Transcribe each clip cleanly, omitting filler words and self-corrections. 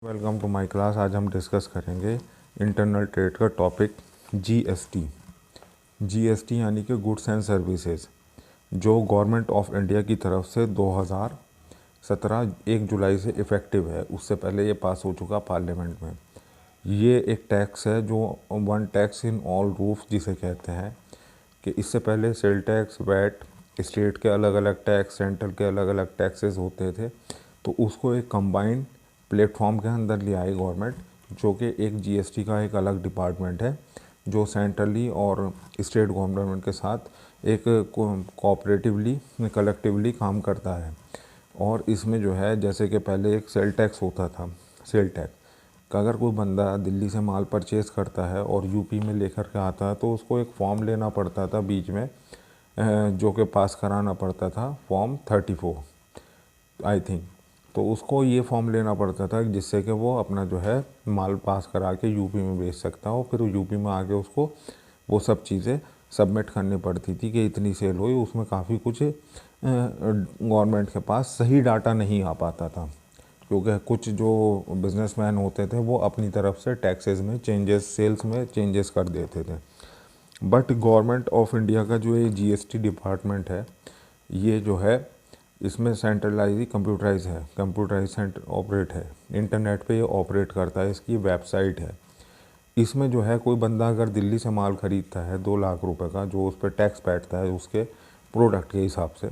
Welcome to my class. आज हम discuss करेंगे इंटरनल ट्रेड का टॉपिक जीएसटी। जीएसटी यानी कि गुड्स एंड सर्विसेज, जो गवर्नमेंट ऑफ इंडिया की तरफ से 2017 1 जुलाई से इफ़ेक्टिव है। उससे पहले ये पास हो चुका पार्लियामेंट में। ये एक टैक्स है जो one tax in all roof जिसे कहते हैं, कि इससे पहले सेल टैक्स, वैट, स्टेट के अलग अलग टैक्स, सेंट्रल के अलग अलग टैक्सेस होते थे। तो उसको एक कंबाइंड प्लेटफॉर्म के अंदर ले आई गवर्नमेंट, जो कि एक जीएसटी का एक अलग डिपार्टमेंट है, जो सेंट्रली और स्टेट गवर्नमेंट के साथ एक कोऑपरेटिवली कलेक्टिवली काम करता है। और इसमें जो है, जैसे कि पहले एक सेल टैक्स होता था, सेल टैक्स का अगर कोई बंदा दिल्ली से माल परचेज़ करता है और यूपी में लेकर के आता है तो उसको एक फॉर्म लेना पड़ता था बीच में, जो कि पास कराना पड़ता था, फॉर्म 34 आई थिंक। तो उसको ये फॉर्म लेना पड़ता था जिससे कि वो अपना जो है माल पास करा के यूपी में बेच सकता हो। फिर यूपी में आके उसको वो सब चीज़ें सबमिट करनी पड़ती थी कि इतनी सेल हुई। उसमें काफ़ी कुछ गवर्नमेंट के पास सही डाटा नहीं आ पाता था, क्योंकि कुछ जो बिजनेसमैन होते थे वो अपनी तरफ से टैक्सेस में चेंजेस, सेल्स में चेंजेस कर देते थे। बट गवर्नमेंट ऑफ इंडिया का जो ये जीएसटी डिपार्टमेंट है, ये जो है इसमें सेंट्रलाइज कंप्यूटराइज सेंटर ऑपरेट है, इंटरनेट पे ये ऑपरेट करता है, इसकी वेबसाइट है। इसमें जो है कोई बंदा अगर दिल्ली से माल ख़रीदता है 2 लाख रुपए का, जो उस पर टैक्स बैठता है उसके प्रोडक्ट के हिसाब से,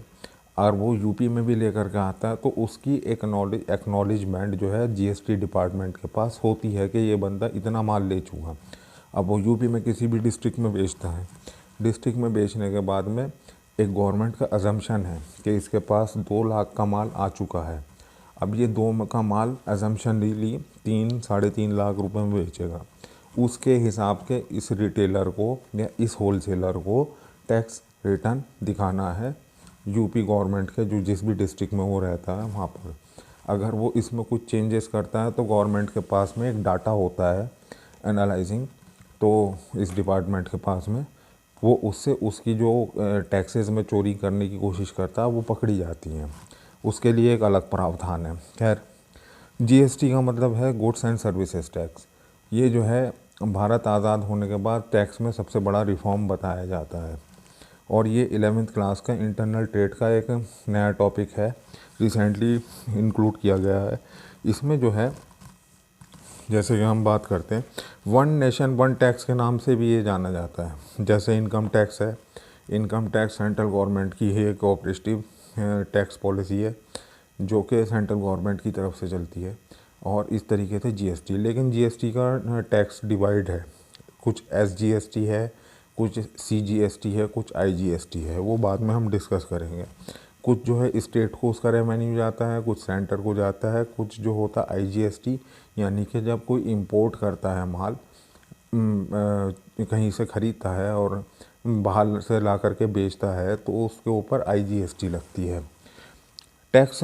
और वो यूपी में भी लेकर के आता है, तो उसकी एक्नॉलेजमेंट जो है जीएसटी डिपार्टमेंट के पास होती है कि ये बंदा इतना माल ले चुका। अब वो यूपी में किसी भी डिस्ट्रिक्ट में बेचता है, डिस्ट्रिक्ट में बेचने के बाद में एक गवर्नमेंट का अजम्पशन है कि इसके पास 2 लाख का माल आ चुका है। अब ये 2 का माल अजम्पशनली 3-3.5 लाख रुपए में बेचेगा। उसके हिसाब के इस रिटेलर को या इस होलसेलर को टैक्स रिटर्न दिखाना है यूपी गवर्नमेंट के, जो जिस भी डिस्ट्रिक्ट में वो रहता है वहाँ पर। अगर वो इसमें कुछ चेंजेस करता है तो गवर्नमेंट के पास में एक डाटा होता है एनालाइजिंग, तो इस डिपार्टमेंट के पास में वो उससे उसकी जो टैक्सेस में चोरी करने की कोशिश करता है वो पकड़ी जाती हैं। उसके लिए एक अलग प्रावधान है। खैर, जीएसटी का मतलब है गुड्स एंड सर्विसेज टैक्स। ये जो है भारत आज़ाद होने के बाद टैक्स में सबसे बड़ा रिफॉर्म बताया जाता है, और ये 11th क्लास का इंटरनल ट्रेड का एक नया टॉपिक है, रिसेंटली इंक्लूड किया गया है। इसमें जो है, जैसे कि हम बात करते हैं, वन नेशन वन टैक्स के नाम से भी ये जाना जाता है। जैसे इनकम टैक्स है, इनकम टैक्स सेंट्रल गवर्नमेंट की है, एक कोऑपरेटिव टैक्स पॉलिसी है जो कि सेंट्रल गवर्नमेंट की तरफ से चलती है। और इस तरीके से जीएसटी, लेकिन जीएसटी का टैक्स डिवाइड है, कुछ एसजीएसटी है, कुछ सीजीएसटी है, कुछ आईजीएसटी है, वो बाद में हम डिस्कस करेंगे। कुछ जो है स्टेट को उसका रेवेन्यू जाता है, कुछ सेंटर को जाता है, कुछ जो होता है आईजीएसटी, यानी कि जब कोई इंपोर्ट करता है माल, कहीं से ख़रीदता है और बाहर से ला करके बेचता है, तो उसके ऊपर आईजीएसटी लगती है। Tax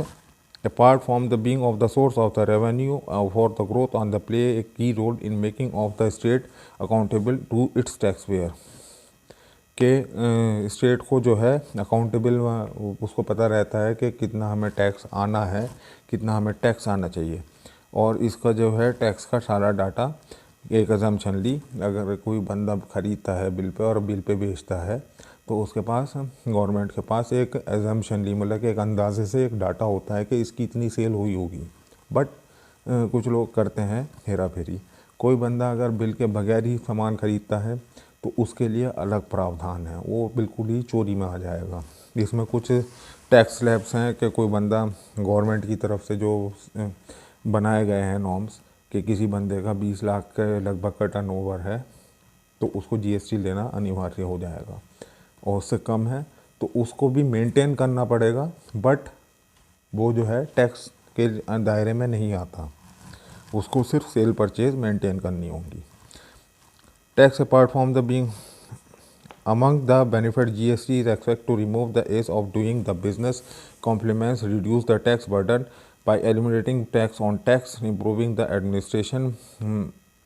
apart from the being of the source of the revenue for the growth on the play a key role in making of the state accountable to its taxpayer, के स्टेट को जो है accountable, उसको पता रहता है कि कितना हमें टैक्स आना है, कितना हमें टैक्स आना चाहिए। और इसका जो है टैक्स का सारा डाटा एक अजम्पशनली, अगर कोई बंदा ख़रीदता है बिल पे और बिल पे बेचता है, तो उसके पास, गवर्नमेंट के पास एक एजम्पशनली, मतलब कि एक अंदाजे से एक डाटा होता है कि इसकी इतनी सेल हुई होगी। बट कुछ लोग करते हैं हेरा फेरी। कोई बंदा अगर बिल के बगैर ही सामान ख़रीदता है तो उसके लिए अलग प्रावधान है, वो बिल्कुल ही चोरी में आ जाएगा। इसमें कुछ टैक्स स्लैब्स हैं कि कोई बंदा गवर्नमेंट की तरफ से जो बनाए गए हैं नॉर्म्स, कि किसी बंदे का 20 लाख के लगभग का टर्नओवर है तो उसको जीएसटी लेना अनिवार्य हो जाएगा, और उससे कम है तो उसको भी मेंटेन करना पड़ेगा, बट वो जो है टैक्स के दायरे में नहीं आता, उसको सिर्फ सेल परचेज मेंटेन करनी होगी। Tax apart from the being among the benefit, GST is expected to remove the ease of doing the business, complements reduce the tax burden by eliminating tax on tax, improving the administration,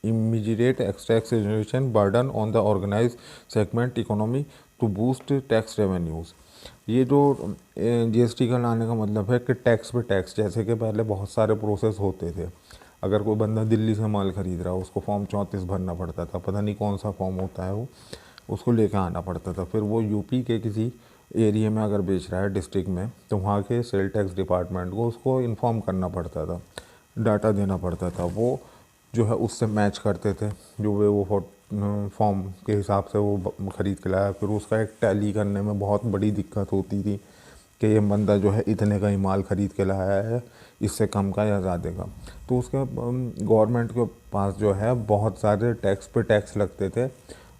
immediate taxation burden on the organized segment economy to boost tax revenues। ये जो GST का लाने का मतलब है कि tax पे tax, जैसे कि पहले बहुत सारे प्रोसेस होते थे, अगर कोई बंदा दिल्ली से माल ख़रीद रहा है, उसको फॉर्म 34 भरना पड़ता था, पता नहीं कौन सा फॉर्म होता है वो, उसको लेकर आना पड़ता था। फिर वो यूपी के किसी एरिया में अगर बेच रहा है डिस्ट्रिक्ट में, तो वहाँ के सेल टैक्स डिपार्टमेंट को उसको इन्फॉर्म करना पड़ता था, डाटा देना पड़ता था। वो जो है उससे मैच करते थे, जो वो फॉर्म के हिसाब से वो ख़रीद के लाया। फिर उसका एक टैली करने में बहुत बड़ी दिक्कत होती थी कि ये बंदा जो है इतने का ही माल ख़रीद के लाया है, इससे कम का या ज़्यादा का। तो उसके गवर्नमेंट के पास जो है बहुत सारे टैक्स पे टैक्स लगते थे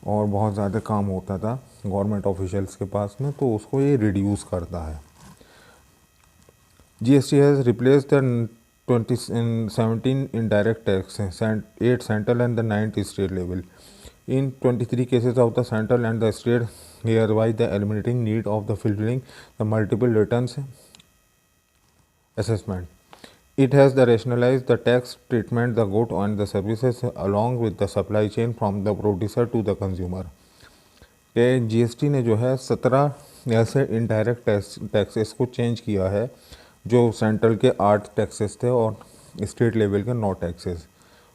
और बहुत ज़्यादा काम होता था गवर्नमेंट ऑफिशियल्स के पास में, तो उसको ये रिड्यूस करता है। GST has replaced the 2017 indirect tax, 8 central and the 9 state level. In 23 cases of the central and the state, hereby the eliminating need of the fulfilling the multiple returns assessment. It has the rationalized the tax treatment the good and the services along with the supply chain from the producer to the consumer. के GST ने जो है 17 ऐसे indirect taxes को change किया है, जो central के 8 टैक्सेस थे और स्टेट लेवल के 9 टैक्सेस।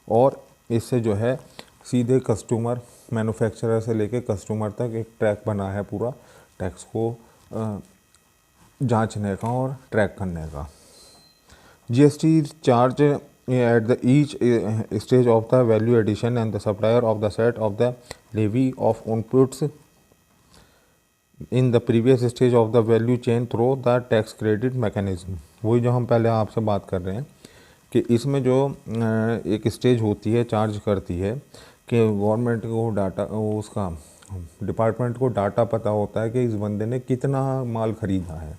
और इससे जो है सीधे कस्टमर, मैन्युफैक्चरर से लेके कस्टमर तक एक ट्रैक बना है पूरा टैक्स को जांचने का और ट्रैक करने का। GST charge at the each stage of the value addition and the supplier of the set of the levy of inputs in the previous stage of the value chain through the tax credit mechanism. वही जो हम पहले आपसे बात कर रहे हैं कि इसमें जो एक स्टेज होती है, चार्ज करती है कि गवर्नमेंट को डाटा, उसका डिपार्टमेंट को डाटा पता होता है कि इस बंदे ने कितना माल ख़रीदा है।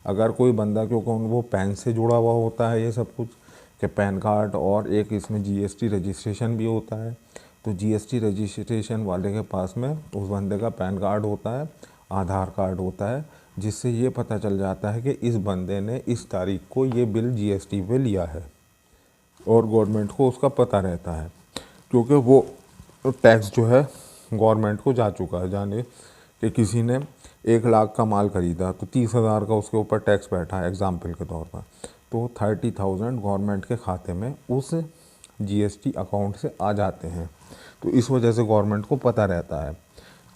अगर कोई बंदा, क्योंकि वो पैन से जुड़ा हुआ होता है ये सब कुछ, कि पैन कार्ड और एक इसमें GST रजिस्ट्रेशन भी होता है, तो GST रजिस्ट्रेशन वाले के पास में उस बंदे का पैन कार्ड होता है, आधार कार्ड होता है, जिससे ये पता चल जाता है कि इस बंदे ने इस तारीख को ये बिल GST पे लिया है, और गवर्नमेंट को उसका पता रहता है, क्योंकि वो टैक्स जो है गवर्नमेंट को जा चुका है। जाने कि किसी ने 1 लाख का माल ख़रीदा तो 30,000 का उसके ऊपर टैक्स बैठा है एग्ज़ाम्पल के तौर पर, तो 30,000 गवर्नमेंट के खाते में उस GST अकाउंट से आ जाते हैं। तो इस वजह से गवर्नमेंट को पता रहता है।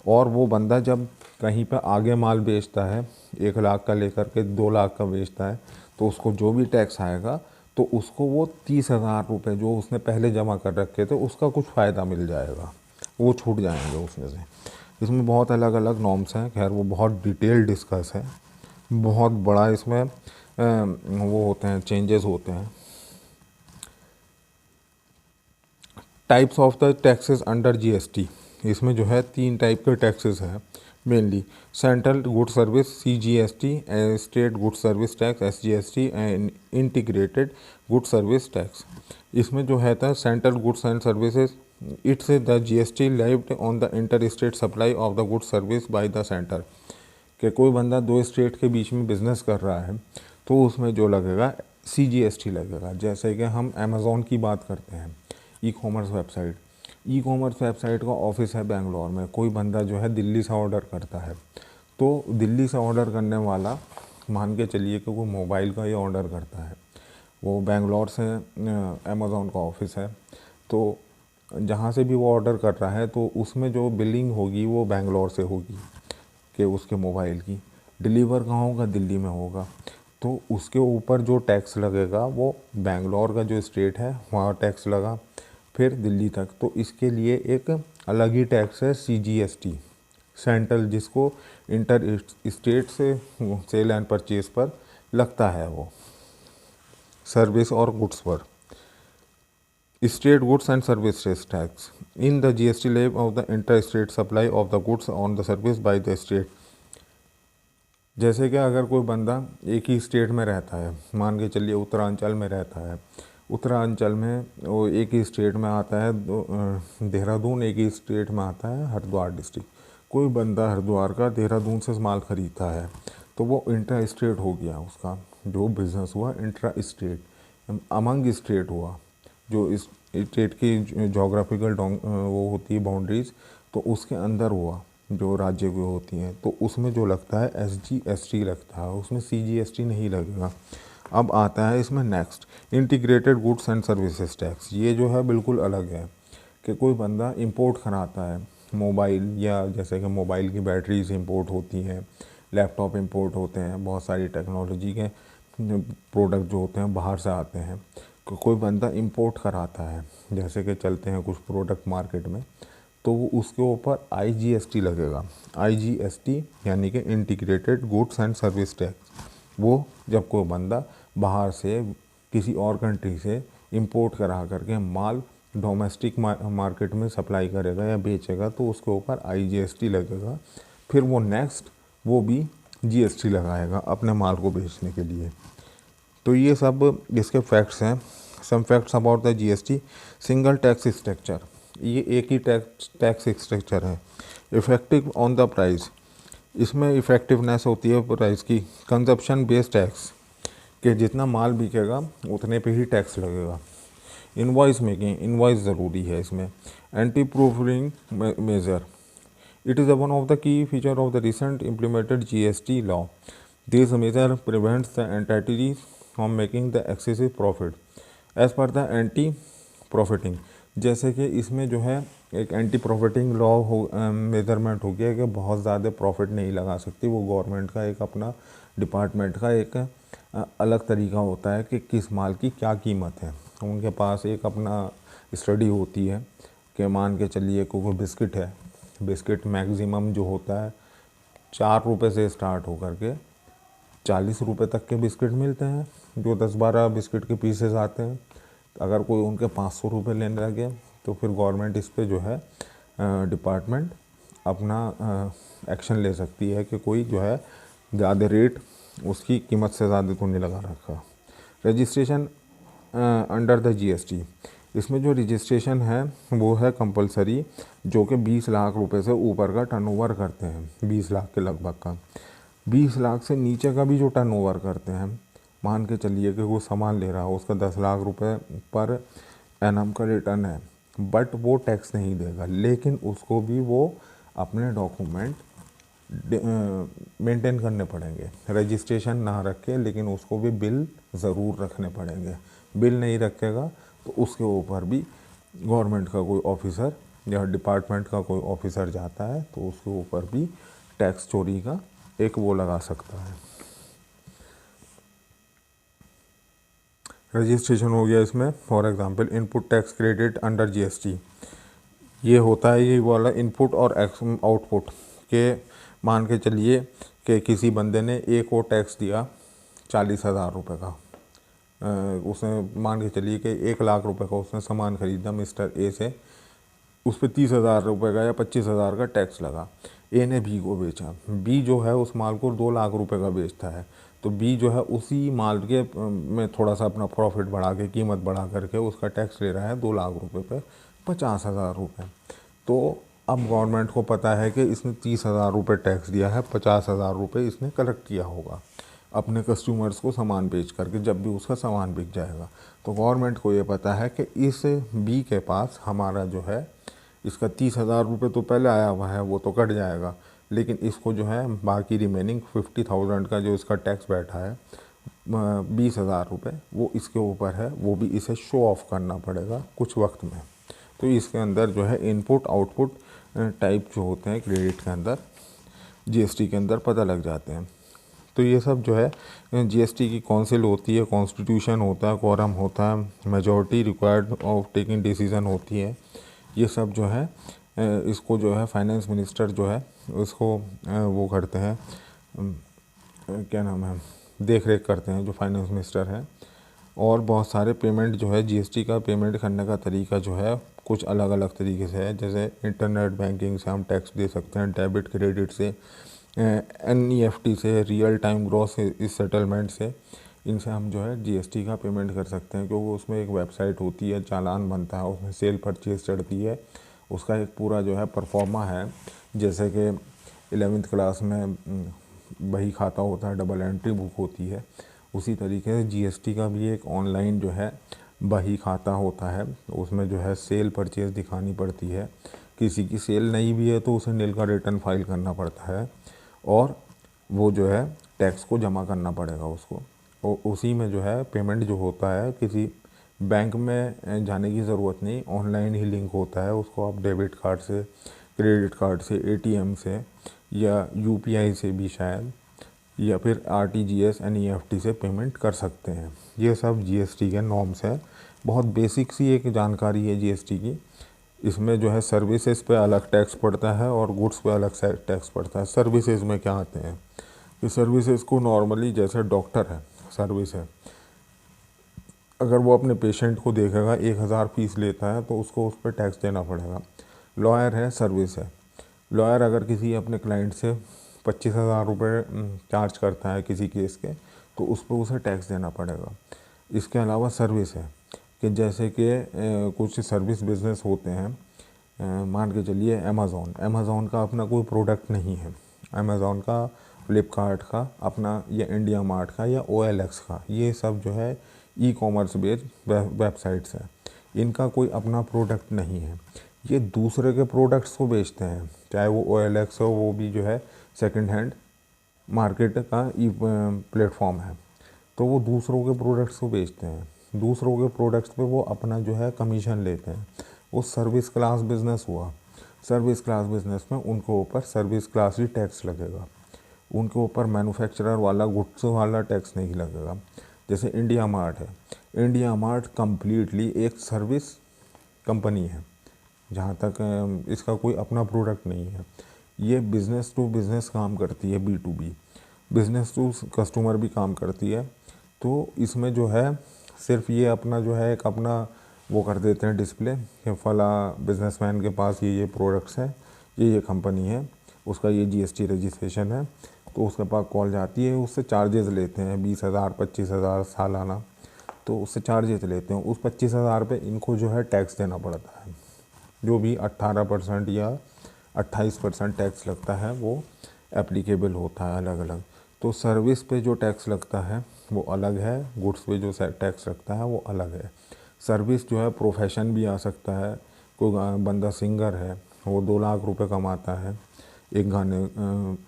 और वो बंदा जब कहीं पर आगे माल बेचता है, 1 लाख का लेकर के 2 लाख का बेचता है, तो उसको जो भी टैक्स आएगा तो उसको वो 30,000 रुपये जो उसने पहले जमा कर रखे थे उसका कुछ फ़ायदा मिल जाएगा, वो छूट जाएंगे उसमें से। इसमें बहुत अलग अलग नॉर्म्स हैं, खैर वो बहुत डिटेल डिस्कस है, बहुत बड़ा इसमें वो होते हैं, चेंजेस होते हैं। Types of the taxes under GST, इसमें जो है 3 टाइप के टैक्सेस हैं mainly. Central good service CGST, state good service tax SGST and integrated good service tax. इसमें जो है था central goods and services, it's the GST levied on the inter state supply of the good service by the centre. कि कोई बंदा 2 state के बीच में business कर रहा है तो उसमें जो लगेगा CGST लगेगा। जैसे कि हम अमेज़ॉन की बात करते हैं, ई कॉमर्स वेबसाइट का ऑफिस है बेंगलोर में, कोई बंदा जो है दिल्ली से ऑर्डर करता है, तो दिल्ली से ऑर्डर करने वाला, मान के चलिए कि वो मोबाइल का ही ऑर्डर करता है, वो बेंगलोर से अमेज़ॉन का ऑफिस है, तो जहाँ से भी वो ऑर्डर कर रहा है तो उसमें जो बिलिंग होगी वो बेंगलोर से होगी कि उसके मोबाइल की। डिलीवर कहाँ होगा? दिल्ली में होगा, तो उसके ऊपर जो टैक्स लगेगा वो बेंगलोर का जो स्टेट है वहाँ टैक्स लगा, फिर दिल्ली तक। तो इसके लिए एक अलग ही टैक्स है CGST सेंट्रल, जिसको इंटर स्टेट से सेल एंड परचेज पर लगता है, वो सर्विस और गुड्स पर। State goods and services tax in the GST लेव of the inter state supply of the goods on the service by the state. जैसे कि अगर कोई बंदा एक ही स्टेट में रहता है, मान के चलिए उत्तरांचल में रहता है, उत्तरांचल में वो एक ही स्टेट में आता है देहरादून, एक ही स्टेट में आता है हरिद्वार डिस्ट्रिक्ट। कोई बंदा हरिद्वार का देहरादून से माल ख़रीदता है तो वो इंट्रा स्टेट हो गया, उसका जो बिज़नेस हुआ इंट्रा स्टेट, अमंग स्टेट हुआ। जो इस स्टेट की जोग्राफिकल वो होती है बाउंड्रीज़, तो उसके अंदर हुआ जो राज्य की होती हैं, तो उसमें जो लगता है SGST लगता है, उसमें CGST नहीं लगेगा। अब आता है इसमें next integrated goods and services tax. ये जो है बिल्कुल अलग है कि कोई बंदा इंपोर्ट कराता है मोबाइल, या जैसे कि मोबाइल की बैटरीज इंपोर्ट होती हैं, लैपटॉप इंपोर्ट होते हैं, बहुत सारी टेक्नोलॉजी के प्रोडक्ट जो होते हैं बाहर से आते हैं। कोई बंदा इंपोर्ट कराता है, जैसे कि चलते हैं कुछ प्रोडक्ट मार्केट में, तो वो उसके ऊपर IGST लगेगा। IGST यानी कि integrated goods and service tax. वो जब कोई बंदा बाहर से किसी और कंट्री से इंपोर्ट करा करके माल डोमेस्टिक मार्केट में सप्लाई करेगा या बेचेगा तो उसके ऊपर IGST लगेगा। फिर वो नेक्स्ट वो भी GST लगाएगा अपने माल को बेचने के लिए। तो ये सब इसके फैक्ट्स हैं। Some facts about the GST। Single tax structure, ये एक ही टैक्स स्ट्रक्चर है। इफेक्टिव ऑन द प्राइस, इसमें इफ़ेक्टिवनेस होती है प्राइस की। कंजप्शन बेस्ड टैक्स, कि जितना माल बिकेगा उतने पे ही टैक्स लगेगा। इनवॉइस मेकिंग, इनवॉइस ज़रूरी है इसमें। Anti profiteering measure, it is one of the key feature of the recent implemented GST law. This measure prevents the entities from making the excessive profit as per the anti profiteering. जैसे कि इसमें जो है एक anti profiteering law हो measurement हो गया कि बहुत ज़्यादा प्रॉफिट नहीं लगा सकती। वो गवर्नमेंट का एक अपना डिपार्टमेंट का एक अलग तरीका होता है कि किस माल की क्या कीमत है। उनके पास एक अपना स्टडी होती है कि मान के चलिए कोई बिस्किट है, बिस्किट मैक्सिमम जो होता है 4 रुपये से स्टार्ट होकर के 40 रुपये तक के बिस्किट मिलते हैं, जो 10-12 बिस्किट के पीसेस आते हैं। अगर कोई उनके 500 रुपये लेने लगे तो फिर गवर्नमेंट इस पे जो है डिपार्टमेंट अपना एक्शन ले सकती है कि कोई जो है ज़्यादा रेट उसकी कीमत से ज़्यादा तो नहीं लगा रखा। रजिस्ट्रेशन अंडर द GST, इसमें जो रजिस्ट्रेशन है वो है कंपलसरी, जो कि 20 लाख रुपए से ऊपर का टर्नओवर करते हैं, 20 लाख के लगभग का। 20 लाख से नीचे का भी जो टर्नओवर करते हैं, मान के चलिए कि वो सामान ले रहा हो, उसका 10 लाख रुपए पर एनम का रिटर्न है, बट वो टैक्स नहीं देगा, लेकिन उसको भी वो अपने डॉक्यूमेंट मेंटेन करने पड़ेंगे। रजिस्ट्रेशन ना रखे लेकिन उसको भी बिल ज़रूर रखने पड़ेंगे। बिल नहीं रखेगा तो उसके ऊपर भी गवर्नमेंट का कोई ऑफिसर या डिपार्टमेंट का कोई ऑफिसर जाता है तो उसके ऊपर भी टैक्स चोरी का एक वो लगा सकता है। रजिस्ट्रेशन हो गया इसमें। For example input tax credit under GST, ये होता है ये वाला इनपुट और आउटपुट के। मान के चलिए कि किसी बंदे ने एक और टैक्स दिया 40,000 रुपये का, उसने मान के चलिए कि 1 लाख रुपए का उसने सामान खरीदा मिस्टर ए से, उस पर 30,000 रुपये का या 25,000 का टैक्स लगा। ए ने बी को बेचा, बी जो है उस माल को 2 लाख रुपए का बेचता है, तो बी जो है उसी माल के में थोड़ा सा अपना प्रॉफिट बढ़ा के कीमत बढ़ा करके उसका टैक्स ले रहा है 2 लाख रुपए पे 50,000 रुपये। तो अब गवर्नमेंट को पता है कि इसने 30,000 रुपये टैक्स दिया है, 50,000 रुपये इसने कलेक्ट किया होगा अपने कस्टमर्स को सामान बेच करके, जब भी उसका सामान बिक जाएगा। तो गवर्नमेंट को ये पता है कि इस बी के पास हमारा जो है इसका 30,000 रुपये तो पहले आया हुआ है, वो तो कट जाएगा, लेकिन इसको जो है बाकी रिमेनिंग 50,000 का जो इसका टैक्स बैठा है 20,000 रुपये वो इसके ऊपर है, वो भी इसे शो ऑफ करना पड़ेगा कुछ वक्त में। तो इसके अंदर जो है इनपुट आउटपुट टाइप जो होते हैं क्रेडिट के अंदर GST के अंदर पता लग जाते हैं। तो ये सब जो है GST की काउंसिल होती है, कॉन्स्टिट्यूशन होता है, कोरम होता है, majority required of taking decision होती है। ये सब जो है इसको जो है फाइनेंस मिनिस्टर जो है उसको वो करते हैं, क्या नाम है, देख रेख करते हैं जो फाइनेंस मिनिस्टर है। और बहुत सारे पेमेंट जो है GST का पेमेंट करने का तरीका जो है कुछ अलग अलग तरीके से है। जैसे इंटरनेट बैंकिंग से हम टैक्स दे सकते हैं, डेबिट क्रेडिट से, NEFT से, रियल टाइम ग्रॉस सेटलमेंट से, इनसे हम जो है GST का पेमेंट कर सकते हैं। क्योंकि उसमें एक वेबसाइट होती है, चालान बनता है, उसमें सेल परचेज चढ़ती है, उसका एक पूरा जो है परफॉर्मा है। जैसे कि 11th क्लास में बही खाता होता है, डबल एंट्री बुक होती है, उसी तरीके से GST का भी एक ऑनलाइन जो है बही खाता होता है। उसमें जो है सेल परचेज दिखानी पड़ती है। किसी की सेल नहीं भी है तो उसे नील का रिटर्न फाइल करना पड़ता है और वो जो है टैक्स को जमा करना पड़ेगा उसको। उसी में जो है पेमेंट जो होता है, किसी बैंक में जाने की ज़रूरत नहीं, ऑनलाइन ही लिंक होता है। उसको आप डेबिट कार्ड से, क्रेडिट कार्ड से, एटीएम से या यूपीआई से भी शायद, या फिर आरटीजीएस एनईएफटी से पेमेंट कर सकते हैं। ये सब जीएसटी के नॉर्म्स है। बहुत बेसिक सी एक जानकारी है जीएसटी की। इसमें जो है सर्विसेज पे अलग टैक्स पड़ता है और गुड्स पे अलग से टैक्स पड़ता है। सर्विसेज में क्या आते हैं कि सर्विसेज को नॉर्मली, जैसे डॉक्टर है सर्विस है, अगर वो अपने पेशेंट को देखेगा 1000 फीस लेता है तो उसको उस पर टैक्स देना पड़ेगा। लॉयर है सर्विस है, लॉयर अगर किसी अपने क्लाइंट से 25,000 रुपये चार्ज करता है किसी केस के, तो उस पर उसे टैक्स देना पड़ेगा। इसके अलावा सर्विस है कि जैसे कि कुछ सर्विस बिजनेस होते हैं, मान के चलिए अमेज़ॉन का अपना कोई प्रोडक्ट नहीं है, अमेज़ॉन का, फ्लिपकार्ट का अपना, या इंडिया मार्ट का, या OLX का, ये सब जो है ई कॉमर्स बेस्ड वेबसाइट्स हैं। इनका कोई अपना प्रोडक्ट नहीं है, ये दूसरे के प्रोडक्ट्स को बेचते हैं। चाहे वो OLX हो, वो भी जो है सेकंड हैंड मार्केट का ई प्लेटफॉर्म है, तो वो दूसरों के प्रोडक्ट्स को बेचते हैं। दूसरों के प्रोडक्ट्स पे वो अपना जो है कमीशन लेते हैं। वो सर्विस क्लास बिजनेस हुआ। सर्विस क्लास बिजनेस में उनके ऊपर सर्विस क्लास ही टैक्स लगेगा, उनके ऊपर मैन्युफैक्चरर वाला, गुड्स वाला टैक्स नहीं लगेगा। जैसे इंडिया मार्ट है, इंडिया मार्ट कम्प्लीटली एक सर्विस कंपनी है, जहाँ तक इसका कोई अपना प्रोडक्ट नहीं है। ये बिज़नेस टू बिज़नेस काम करती है, B2B, बिज़नेस टू कस्टमर भी काम करती है। तो इसमें जो है सिर्फ ये अपना जो है एक अपना वो कर देते हैं डिस्प्ले कि फला बिजनेसमैन के पास ये प्रोडक्ट्स हैं, ये कंपनी है, उसका ये GST रजिस्ट्रेशन है। तो उसके पास कॉल जाती है, उससे चार्जेस लेते हैं 20,000 25,000 सालाना, तो उससे चार्जेस लेते हैं। उस 25,000 पे इनको जो है टैक्स देना पड़ता है, जो भी 18% या 28% टैक्स लगता है वो एप्लीकेबल होता है अलग अलग। तो सर्विस पे जो टैक्स लगता है वो अलग है, गुड्स पे जो टैक्स लगता है वो अलग है। सर्विस जो है प्रोफेशन भी आ सकता है। कोई बंदा सिंगर है, वो 2 लाख रुपए कमाता है एक गाने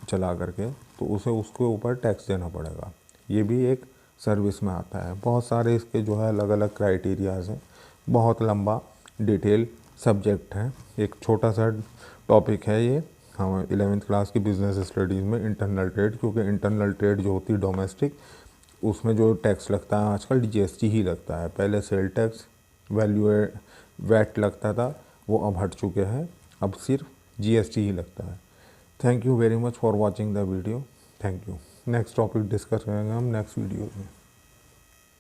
चला करके, तो उसे उसके ऊपर टैक्स देना पड़ेगा। ये भी एक सर्विस में आता है। बहुत सारे इसके जो है अलग अलग क्राइटेरियाज़ हैं। बहुत लंबा डिटेल सब्जेक्ट है, एक छोटा सा टॉपिक है ये। हाँ, 11th क्लास की बिजनेस स्टडीज़ में इंटरनल ट्रेड, क्योंकि इंटरनल ट्रेड जो होती है डोमेस्टिक, उसमें जो टैक्स लगता है आजकल GST ही लगता है। पहले सेल टैक्स, वैट लगता था, वो अब हट चुके हैं, अब सिर्फ GST ही लगता है। Thank you very much for watching the video. Thank you. Next topic discuss करेंगे हम नेक्स्ट वीडियो में।